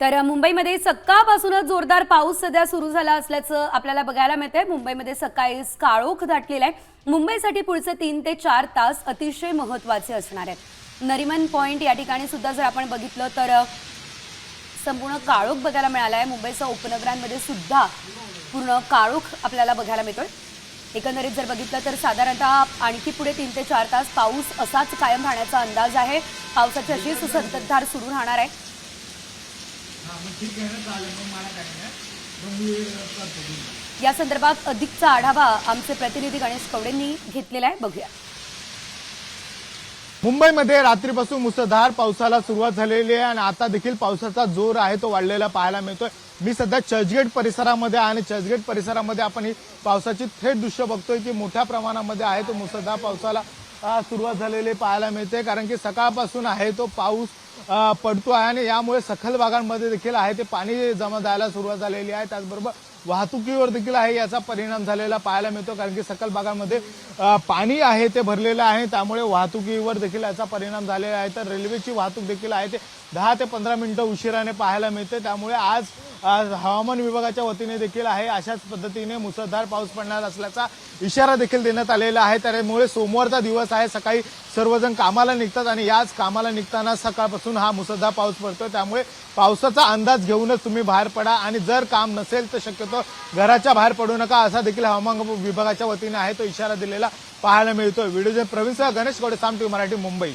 तर मुंबईमध्ये सकाळपासूनच जोरदार पाऊस सध्या सुरू झाला असल्याचं आपल्याला बघायला मिळतंय। मुंबईमध्ये सकाळीच काळोख दाटलेला आहे। मुंबईसाठी पुढचे 3 ते 4 तास अतिशय महत्त्वाचे असणार आहेत। नरिमन पॉइंट या ठिकाणी सुद्धा जर आपण बघितलं तर संपूर्ण काळोख बघायला मिळाला आहे। मुंबईच्या उपनगरांमध्ये सुद्धा पूर्ण काळोख आपल्याला बघायला मिळतोय। एकंदरीत जर बघितलं तर साधारणतः आणखी पुढे 3 ते 4 तास पाऊस असाच कायम राहण्याचा अंदाज आहे। पावसाची अशीच संततधार सुरू राहणार आहे। या संदर्भात अधिकचा आढावा आमचे प्रतिनिधी गणेश कवडेंनी घेतलेला आहे, बघूया। मुंबईमध्ये रात्रीपासून मुसळधार पावसाला सुरुवात झालेली आहे आणि आता देखील पावसाचा जोर आहे तो वाढलेला पाहायला मिळतोय। मी सध्या चर्चगेट परिसरामध्ये आणि चर्चगेट परिसरामध्ये आपण ही पावसाची थेट दृश्य बघतोय की मोठ्या प्रमाणामध्ये आहे तो मुसळधार पावसाला सुरुवात झालेली पाहायला मिळते, कारण की सकाळपासून आहे तो पाऊस पडतो आहे आणि यामुळे सखल भागांमध्ये देखील आहे ते पाणी जमा झाल्याला सुरुवात झालेली आहे। त्याचबरोबर वाहतुकीवर देखील आहे याचा परिणाम झालेला पाहायला मिळतो, कारण की सखल भागांमध्ये पाणी आहे ते भरलेलं आहे, त्यामुळे वाहतुकीवर देखील याचा परिणाम झालेला आहे। तर रेल्वेची वाहतूक देखील आहे ते 10 ते 15 मिनिटं उशिराने पाहायला मिळते। त्यामुळे आज हवामान विभागाच्या वतीने देखील आहे अशाच पद्धतीने मुसळधार पाऊस पडणार असल्याचा इशारा देखील देण्यात आलेला आहे। त्यामुळे सोमवारचा दिवस आहे, सकाळी सर्वजण कामाला निघतात आणि याच कामाला निघताना सकाळपासून हा मुसळधार पाऊस पडतोय। त्यामुळे पावसाचा अंदाज घेऊनच तुम्ही बाहेर पडा आणि जर काम नसेल तर शक्यतो घराच्या बाहेर पडू नका असा देखील हवामान विभागाच्या वतीने आहे तो इशारा दिलेला पाहायला मिळतोय। व्हिडिओ प्रवीण सह गणेश कवडे, साम टीव्ही मराठी, मुंबई।